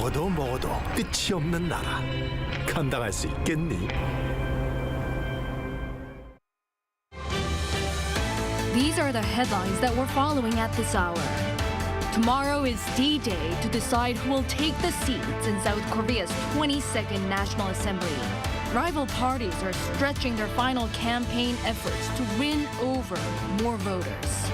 먹어도 먹어도 끝이 없는 나라. 감당할 수 있겠니? These are the headlines that we're following at this hour. Tomorrow is D-Day to decide who will take the seats in South Korea's 22nd National Assembly. Rival parties are stretching their final campaign efforts to win over more voters.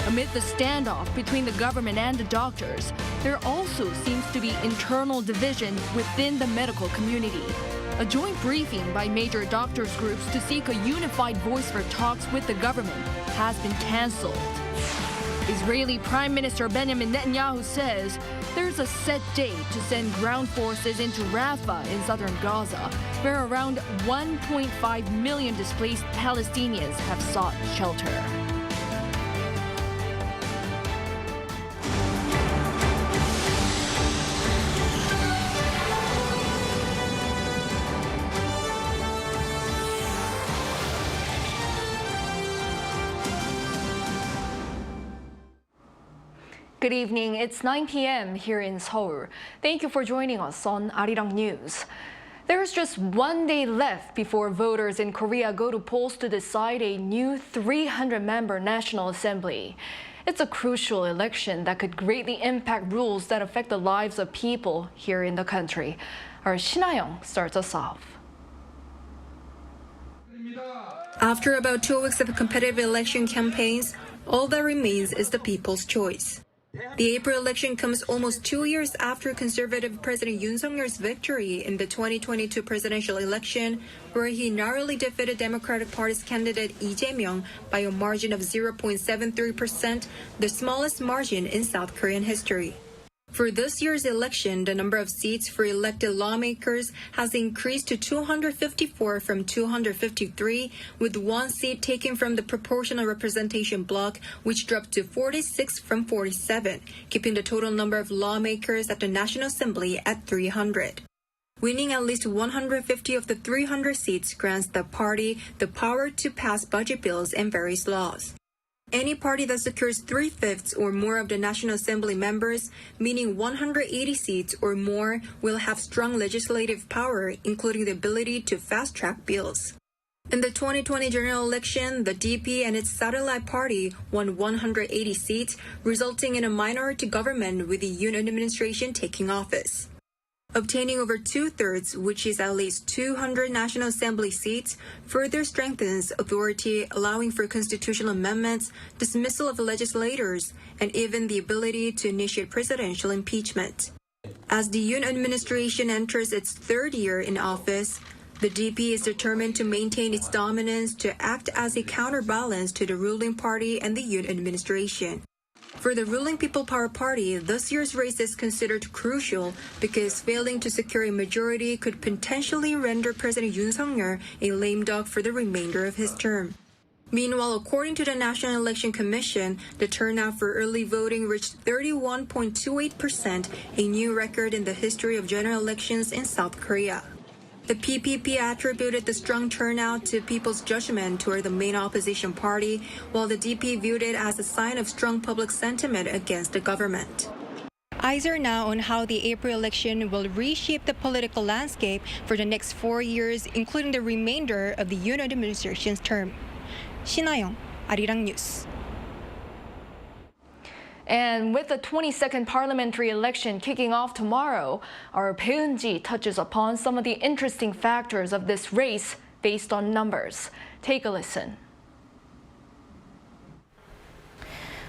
Amid the standoff between the government and the doctors, there also seems to be internal division within the medical community. A joint briefing by major doctors groups to seek a unified voice for talks with the government has been canceled. Israeli Prime Minister Benjamin Netanyahu says there's a set date to send ground forces into Rafah in southern Gaza, where around 1.5 million displaced Palestinians have sought shelter. Good evening. It's 9 p.m. here in Seoul. Thank you for joining us on Arirang News. There's just 1 day left before voters in Korea go to polls to decide a new 300-member National Assembly. It's a crucial election that could greatly impact rules that affect the lives of people here in the country. Our Shin-Young starts us off. After about 2 weeks of competitive election campaigns, all that remains is the people's choice. The April election comes almost 2 years after conservative President Yoon victory in the 2022 presidential election, where he narrowly defeated Democratic Party's candidate Lee Jae-myung by a margin of 0.73%, the smallest margin in South Korean history. For this year's election, the number of seats for elected lawmakers has increased to 254 from 253, with 1 seat taken from the proportional representation bloc, which dropped to 46 from 47, keeping the total number of lawmakers at the National Assembly at 300. Winning at least 150 of the 300 seats grants the party the power to pass budget bills and various laws. Any party that secures 3/5 or more of the National Assembly members, meaning 180 seats or more, will have strong legislative power, including the ability to fast-track bills. In the 2020 general election, the DP and its satellite party won 180 seats, resulting in a minority government with the Yoon administration taking office. Obtaining over 2/3, which is at least 200 National Assembly seats, further strengthens authority, allowing for constitutional amendments, dismissal of legislators, and even the ability to initiate presidential impeachment. As the Yoon administration enters its 3rd year in office, the DP is determined to maintain its dominance to act as a counterbalance to the ruling party and the Yoon administration. For the ruling People Power Party, this year's race is considered crucial because failing to secure a majority could potentially render President Yoon a lame duck for the remainder of his term. Meanwhile, according to the National Election Commission, the turnout for early voting reached 31.28%, a new record in the history of general elections in South Korea. The PPP attributed the strong turnout to people's judgment toward the main opposition party, while the DP viewed it as a sign of strong public sentiment against the government. Eyes are now on how the April election will reshape the political landscape for the next 4 years, including the remainder of the Yoon administration's term. Shin-Young, Arirang News. And with the 22nd parliamentary election kicking off tomorrow, our Bae-eun-ji touches upon some of the interesting factors of this race based on numbers. Take a listen.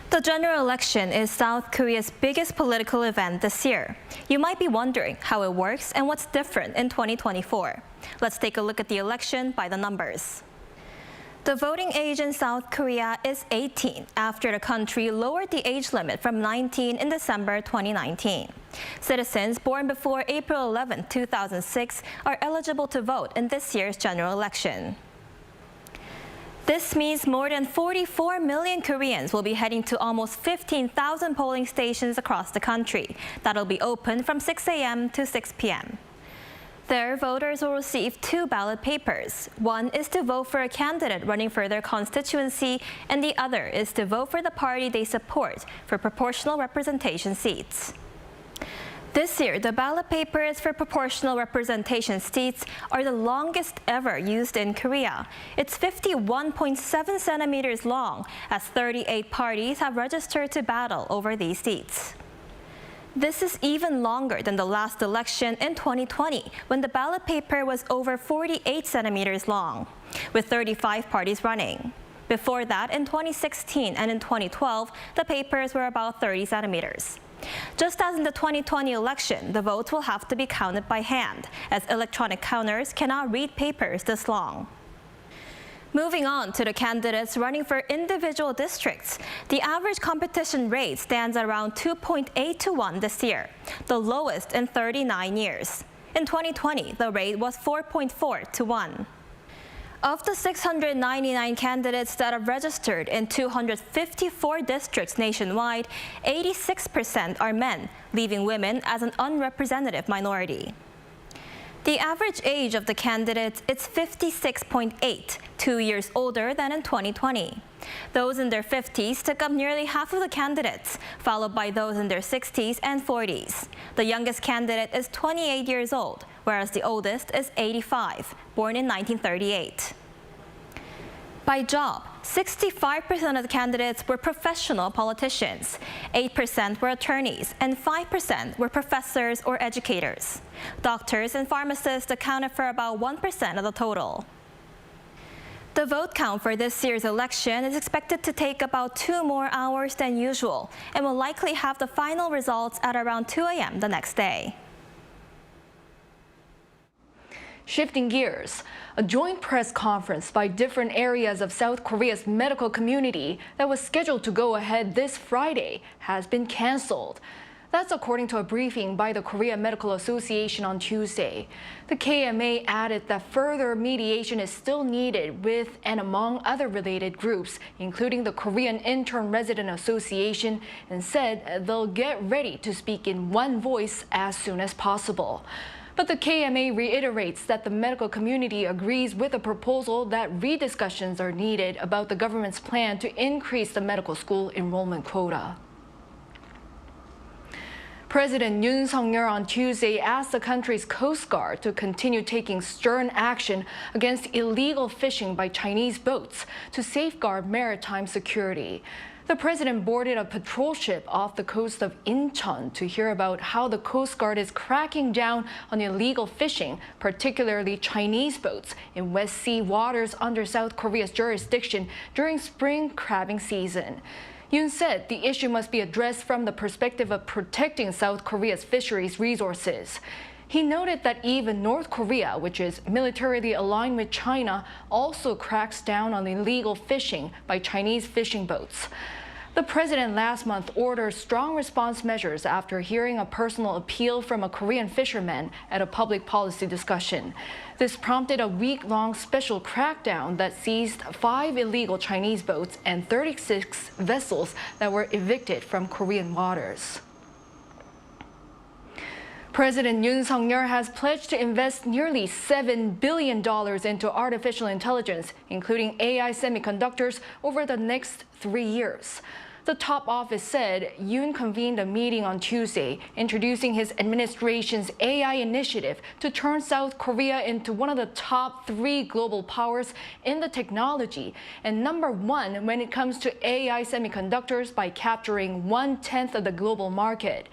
The general election is South Korea's biggest political event this year. You might be wondering how it works and what's different in 2024. Let's take a look at the election by the numbers. The voting age in South Korea is 18 after the country lowered the age limit from 19 in December 2019. Citizens born before April 11, 2006 are eligible to vote in this year's general election. This means more than 44 million Koreans will be heading to almost 15,000 polling stations across the country that'll be open from 6 a.m. to 6 p.m. There, voters will receive 2 ballot papers. One is to vote for a candidate running for their constituency, and the other is to vote for the party they support for proportional representation seats. This year, the ballot papers for proportional representation seats are the longest ever used in Korea. It's 51.7 centimeters long, as 38 parties have registered to battle over these seats. This is even longer than the last election in 2020, when the ballot paper was over 48 centimeters long, with 35 parties running. Before that, in 2016 and in 2012, the papers were about 30 centimeters. Just as in the 2020 election, the votes will have to be counted by hand, as electronic counters cannot read papers this long. Moving on to the candidates running for individual districts, the average competition rate stands at around 2.8 to 1 this year, the lowest in 39 years. In 2020, the rate was 4.4 to 1. Of the 699 candidates that have registered in 254 districts nationwide, 86% are men, leaving women as an unrepresentative minority. The average age of the candidates is 56.8, 2 years older than in 2020. Those in their 50s took up nearly half of the candidates, followed by those in their 60s and 40s. The youngest candidate is 28 years old, whereas the oldest is 85, born in 1938. By job, 65% of the candidates were professional politicians, 8% were attorneys, and 5% were professors or educators. Doctors and pharmacists accounted for about 1% of the total. The vote count for this year's election is expected to take about 2 more hours than usual and will likely have the final results at around 2 a.m. the next day. Shifting gears, a joint press conference by different areas of South Korea's medical community that was scheduled to go ahead this Friday has been canceled. That's according to a briefing by the Korea Medical Association on Tuesday. The KMA added that further mediation is still needed with and among other related groups, including the Korean Intern Resident Association, and said they'll get ready to speak in one voice as soon as possible. But the KMA reiterates that the medical community agrees with a proposal that rediscussions are needed about the government's plan to increase the medical school enrollment quota. President Yoon on Tuesday asked the country's Coast Guard to continue taking stern action against illegal fishing by Chinese boats to safeguard maritime security. The president boarded a patrol ship off the coast of Incheon to hear about how the Coast Guard is cracking down on illegal fishing, particularly Chinese boats, in West Sea waters under South Korea's jurisdiction during spring crabbing season. Yoon said the issue must be addressed from the perspective of protecting South Korea's fisheries resources. He noted that even North Korea, which is militarily aligned with China, also cracks down on illegal fishing by Chinese fishing boats. The president last month ordered strong response measures after hearing a personal appeal from a Korean fisherman at a public policy discussion. This prompted a week-long special crackdown that seized 5 illegal Chinese boats and 36 vessels that were evicted from Korean waters. President Yoon has pledged to invest nearly $7 billion into artificial intelligence, including AI semiconductors, over the next 3 years. The top office said Yoon convened a meeting on Tuesday, introducing his administration's AI initiative to turn South Korea into one of the top 3 global powers in the technology and #1 when it comes to AI semiconductors by capturing 1/10 of the global market.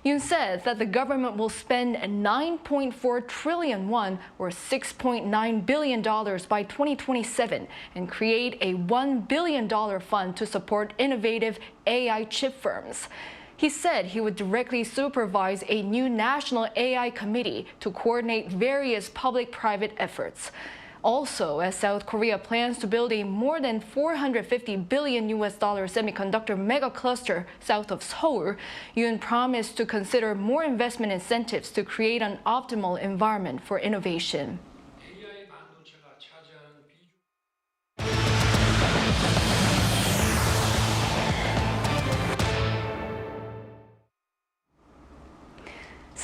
Yoon said that the government will spend 9.4 trillion won, or $6.9 billion by 2027, and create a $1 billion fund to support innovative AI chip firms. He said he would directly supervise a new national AI committee to coordinate various public-private efforts. Also, as South Korea plans to build a more than $450 billion semiconductor megacluster south of Seoul, Yoon promised to consider more investment incentives to create an optimal environment for innovation.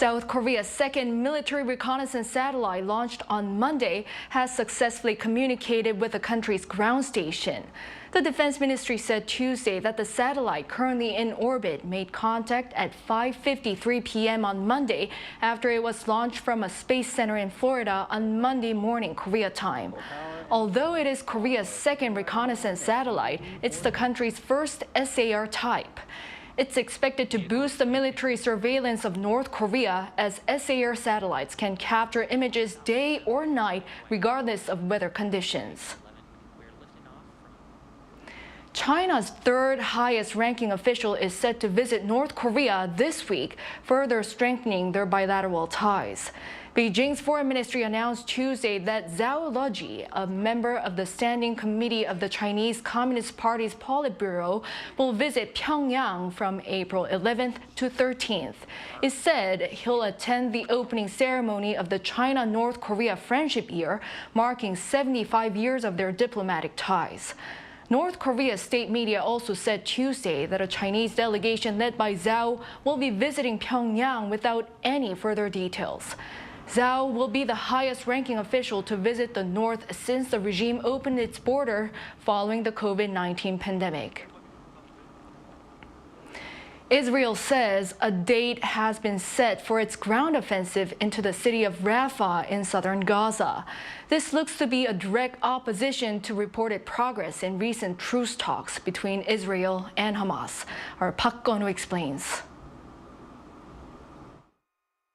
South Korea's second military reconnaissance satellite launched on Monday has successfully communicated with the country's ground station. The Defense Ministry said Tuesday that the satellite currently in orbit made contact at 5:53 p.m. on Monday after it was launched from a space center in Florida on Monday morning Korea time. Although it is Korea's second reconnaissance satellite, it's the country's first SAR type. It's expected to boost the military surveillance of North Korea as SAR satellites can capture images day or night regardless of weather conditions. China's third highest ranking official is set to visit North Korea this week, further strengthening their bilateral ties. Beijing's foreign ministry announced Tuesday that Zhao Leji, a member of the Standing Committee of the Chinese Communist Party's Politburo, will visit Pyongyang from April 11th to 13th. It said he'll attend the opening ceremony of the China-North Korea Friendship Year, marking 75 years of their diplomatic ties. North Korea's state media also said Tuesday that a Chinese delegation led by Zhao will be visiting Pyongyang without any further details. Zhao will be the highest-ranking official to visit the North since the regime opened its border following the COVID-19 pandemic. Israel says a date has been set for its ground offensive into the city of Rafah in southern Gaza. This looks to be a direct opposition to reported progress in recent truce talks between Israel and Hamas. Our Park Gun-woo explains.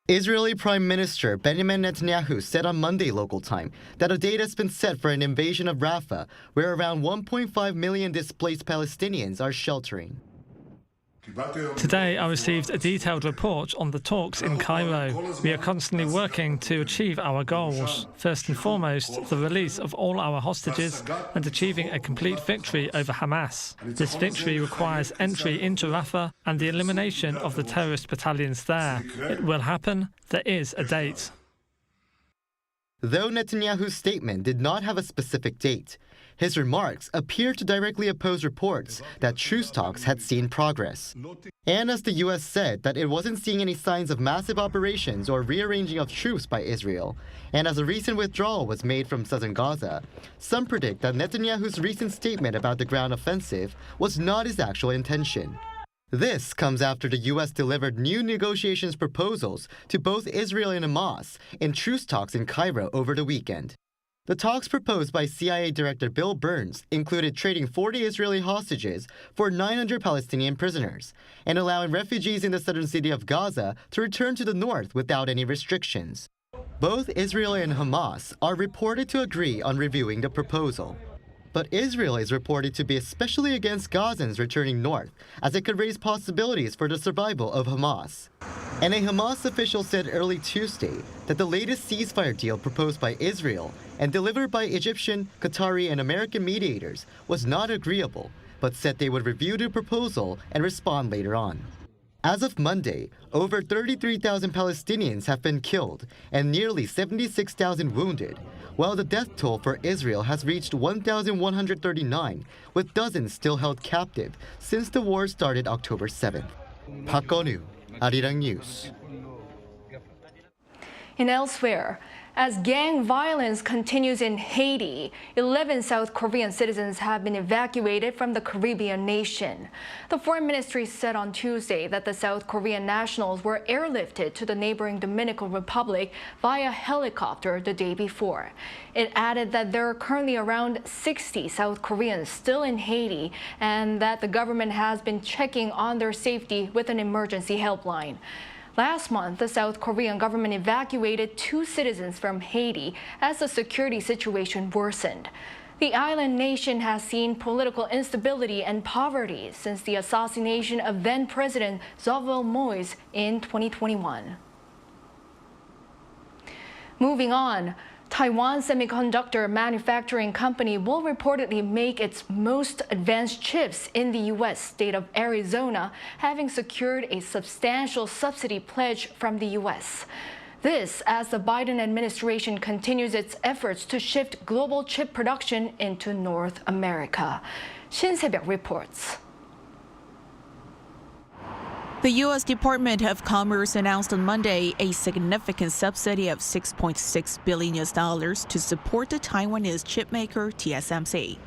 Israeli Prime Minister Benjamin Netanyahu said on Monday local time that a date has been set for an invasion of Rafah, where around 1.5 million displaced Palestinians are sheltering. Today, I received a detailed report on the talks in Cairo. We are constantly working to achieve our goals. First and foremost, the release of all our hostages and achieving a complete victory over Hamas. This victory requires entry into Rafah and the elimination of the terrorist battalions there. It will happen. There is a date. Though Netanyahu's statement did not have a specific date, his remarks appear to directly oppose reports that truce talks had seen progress. And as the U.S. said that it wasn't seeing any signs of massive operations or rearranging of troops by Israel, and as a recent withdrawal was made from southern Gaza, some predict that Netanyahu's recent statement about the ground offensive was not his actual intention. This comes after the U.S. delivered new negotiations proposals to both Israel and Hamas in truce talks in Cairo over the weekend. The talks proposed by CIA Director Bill Burns included trading 40 Israeli hostages for 900 Palestinian prisoners and allowing refugees in the southern city of Gaza to return to the north without any restrictions. Both Israel and Hamas are reported to agree on reviewing the proposal. But Israel is reported to be especially against Gazans returning north, as it could raise possibilities for the survival of Hamas. And a Hamas official said early Tuesday that the latest ceasefire deal proposed by Israel and delivered by Egyptian, Qatari, and American mediators was not agreeable, but said they would review the proposal and respond later on. As of Monday, over 33,000 Palestinians have been killed and nearly 76,000 wounded, while the death toll for Israel has reached 1,139, with dozens still held captive since the war started October 7th. Park Gun-woo, Arirang News. And elsewhere, as gang violence continues in Haiti, 11 South Korean citizens have been evacuated from the Caribbean nation. The foreign ministry said on Tuesday that the South Korean nationals were airlifted to the neighboring Dominican Republic via helicopter the day before. It added that there are currently around 60 South Koreans still in Haiti and that the government has been checking on their safety with an emergency helpline. Last month, the South Korean government evacuated 2 citizens from Haiti as the security situation worsened. The island nation has seen political instability and poverty since the assassination of then-President Jovenel Moïse in 2021. Moving on, Taiwan semiconductor manufacturing company will reportedly make its most advanced chips in the U.S. state of Arizona, having secured a substantial subsidy pledge from the U.S. This as the Biden administration continues its efforts to shift global chip production into North America. Shin Se-byuk reports. The U.S. Department of Commerce announced on Monday a significant subsidy of $6.6 billion to support the Taiwanese chipmaker TSMC.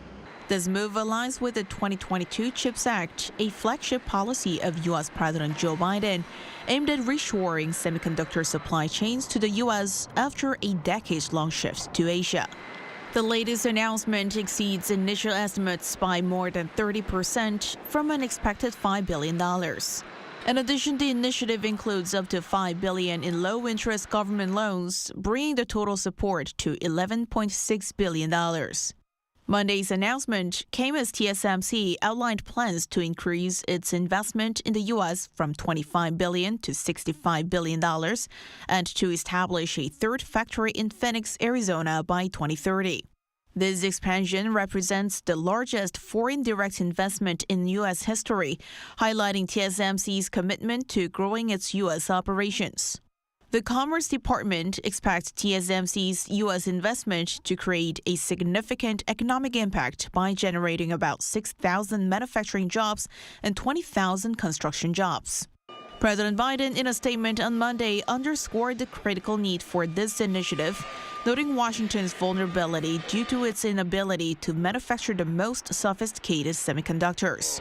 This move aligns with the 2022 CHIPS Act, a flagship policy of U.S. President Joe Biden, aimed at reshoring semiconductor supply chains to the U.S. after a decades-long shift to Asia. The latest announcement exceeds initial estimates by more than 30% from an expected $5 billion. In addition, the initiative includes up to $5 billion in low-interest government loans, bringing the total support to $11.6 billion. Monday's announcement came as TSMC outlined plans to increase its investment in the U.S. from $25 billion to $65 billion and to establish a third factory in Phoenix, Arizona by 2030. This expansion represents the largest foreign direct investment in U.S. history, highlighting TSMC's commitment to growing its U.S. operations. The Commerce Department expects TSMC's U.S. investment to create a significant economic impact by generating about 6,000 manufacturing jobs and 20,000 construction jobs. President Biden, in a statement on Monday, underscored the critical need for this initiative, noting Washington's vulnerability due to its inability to manufacture the most sophisticated semiconductors.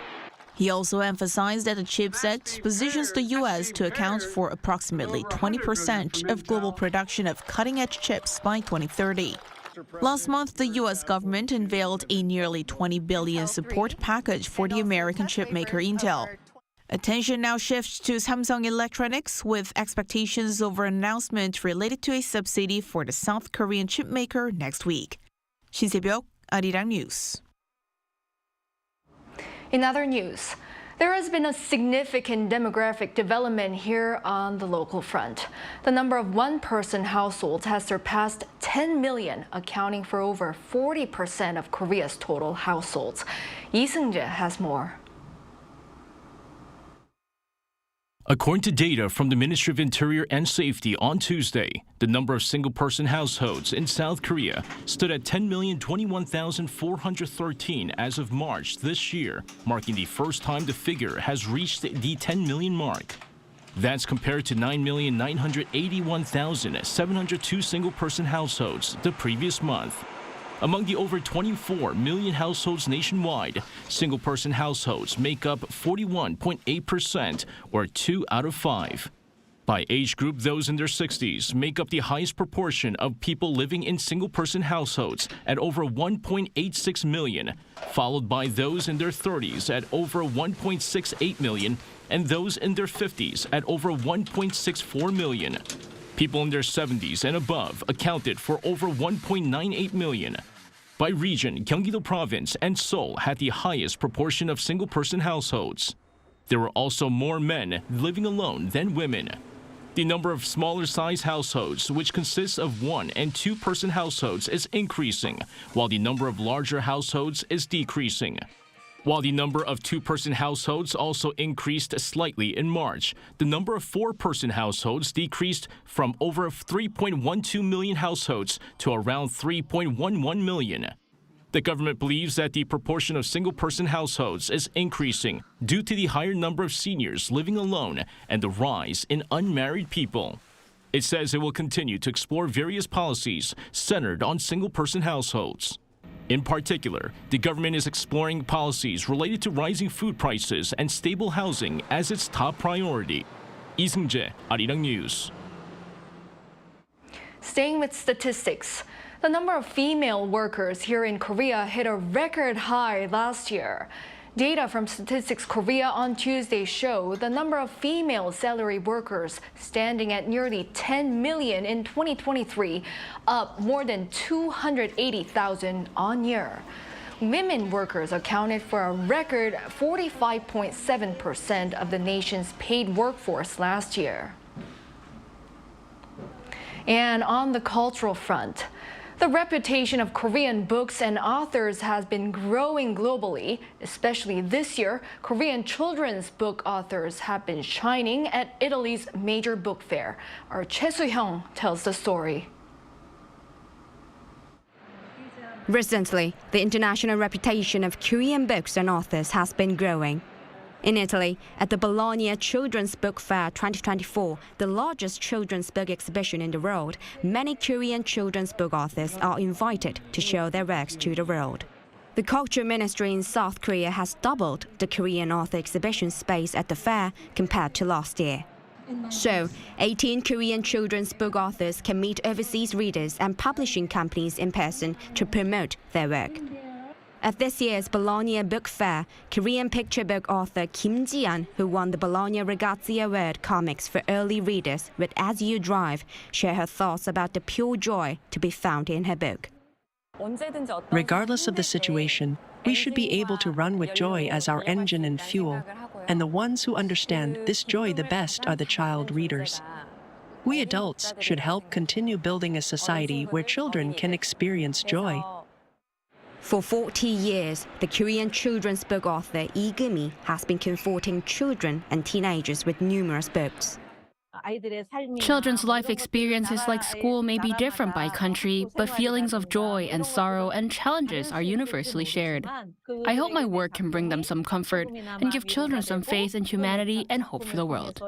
He also emphasized that the CHIPS Act positions the U.S. to account for approximately 20% of global production of cutting-edge chips by 2030. Last month, the U.S. government unveiled a nearly $20 billion support package for the American chipmaker Intel. Attention now shifts to Samsung Electronics, with expectations over an announcement related to a subsidy for the South Korean chipmaker next week. 신세벽, Arirang News. In other news, there has been a significant demographic development here on the local front. The number of one-person households has surpassed 10 million, accounting for over 40% of Korea's total households. Lee Seung-jae has more. According to data from the Ministry of Interior and Safety on Tuesday, the number of single-person households in South Korea stood at 10,021,413 as of March this year, marking the first time the figure has reached the 10 million mark. That's compared to 9,981,702 single-person households the previous month. Among the over 24 million households nationwide, single-person households make up 41.8%, or 2 out of 5. By age group, those in their 60s make up the highest proportion of people living in single-person households at over 1.86 million, followed by those in their 30s at over 1.68 million, and those in their 50s at over 1.64 million. People in their 70s and above accounted for over 1.98 million. By region, Gyeonggi-do Province and Seoul had the highest proportion of single-person households. There were also more men living alone than women. The number of smaller-size households, which consists of one- and two-person households, is increasing, while the number of larger households is decreasing. While the number of two-person households also increased slightly in March, the number of four-person households decreased from over 3.12 million households to around 3.11 million. The government believes that the proportion of single-person households is increasing due to the higher number of seniors living alone and the rise in unmarried people. It says it will continue to explore various policies centered on single-person households. In particular, the government is exploring policies related to rising food prices and stable housing as its top priority. Lee Seung-jae, Arirang News. Staying with statistics, the number of female workers here in Korea hit a record high last year. Data from Statistics Korea on Tuesday show the number of female salary workers standing at nearly 10 million in 2023, up more than 280,000 on year. Women workers accounted for a record 45.7% of the nation's paid workforce last year. And on the cultural front, the reputation of Korean books and authors has been growing globally. Especially this year, Korean children's book authors have been shining at Italy's major book fair. Our Choi Soo-hyung tells the story. Recently, the international reputation of Korean books and authors has been growing. In Italy, at the Bologna Children's Book Fair 2024, the largest children's book exhibition in the world, many Korean children's book authors are invited to show their works to the world. The Culture Ministry in South Korea has doubled the Korean author exhibition space at the fair compared to last year. So, 18 Korean children's book authors can meet overseas readers and publishing companies in person to promote their work. At this year's Bologna Book Fair, Korean picture book author Kim Ji-an, who won the Bologna Ragazzi Award comics for early readers with As You Drive, shared her thoughts about the pure joy to be found in her book. Regardless of the situation, we should be able to run with joy as our engine and fuel, and the ones who understand this joy the best are the child readers. We adults should help continue building a society where children can experience joy. For 40 years, the Korean children's book author Lee Geumi has been comforting children and teenagers with numerous books. Children's life experiences like school may be different by country, but feelings of joy and sorrow and challenges are universally shared. I hope my work can bring them some comfort and give children some faith in humanity and hope for the world.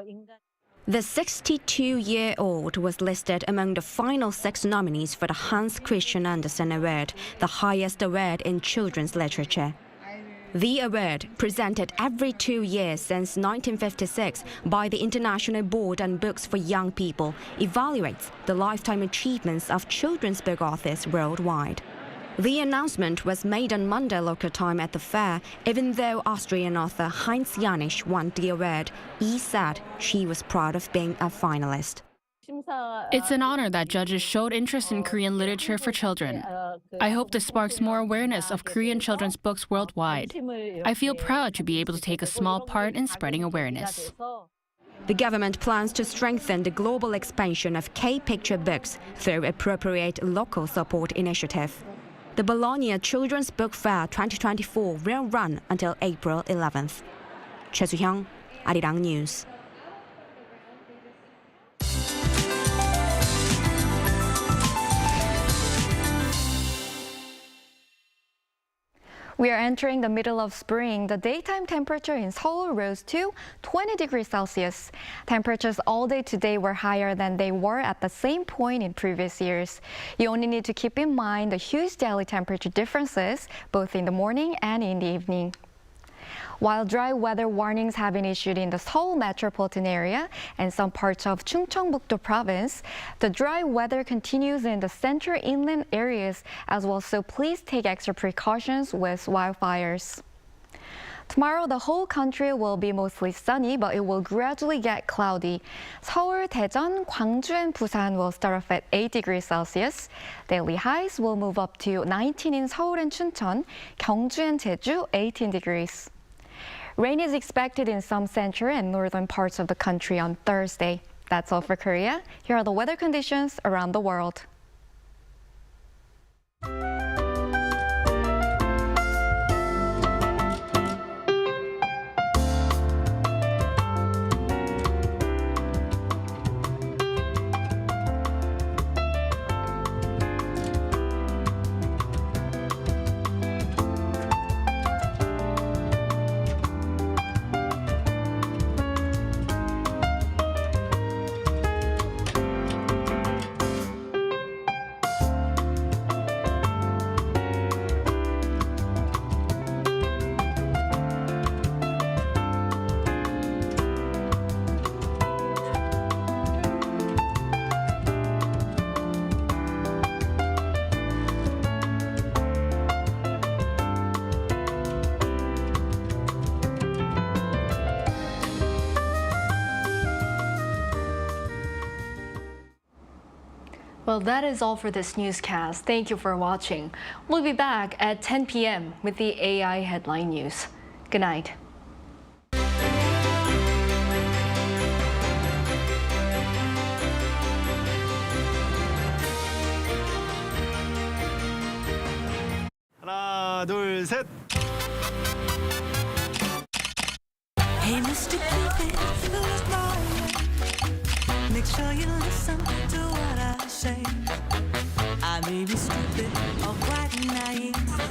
The 62-year-old was listed among the final 6 nominees for the Hans Christian Andersen Award, the highest award in children's literature. The award, presented every 2 years since 1956 by the International Board on Books for Young People, evaluates the lifetime achievements of children's book authors worldwide. The announcement was made on Monday local time at the fair. Even though Austrian author Heinz Janisch won the award, Yi said she was proud of being a finalist. It's an honor that judges showed interest in Korean literature for children. I hope this sparks more awareness of Korean children's books worldwide. I feel proud to be able to take a small part in spreading awareness. The government plans to strengthen the global expansion of K-picture books through appropriate local support initiative. The Bologna Children's Book Fair 2024 will run until April 11th. Choi Soo-hyung, Arirang News. We are entering the middle of spring. The daytime temperature in Seoul rose to 20 degrees Celsius. Temperatures all day today were higher than they were at the same point in previous years. You only need to keep in mind the huge daily temperature differences, both in the morning and in the evening. While dry weather warnings have been issued in the Seoul metropolitan area and some parts of Chungcheongbuk-do province, the dry weather continues in the central inland areas as well, so please take extra precautions with wildfires. Tomorrow, the whole country will be mostly sunny, but it will gradually get cloudy. Seoul, Daejeon, Gwangju, and Busan will start off at 8 degrees Celsius. Daily highs will move up to 19 in Seoul and Chuncheon, Gyeongju and Jeju, 18 degrees. Rain is expected in some central and northern parts of the country on Thursday. That's all for Korea. Here are the weather conditions around the world. Well, that is all for this newscast. Thank you for watching. We'll be back at 10 p.m. with the AI headline news. Good night. 하나, 둘, 셋. Hey, Mr. Cupid, make sure you listen to what I say. I may be stupid or quite naive.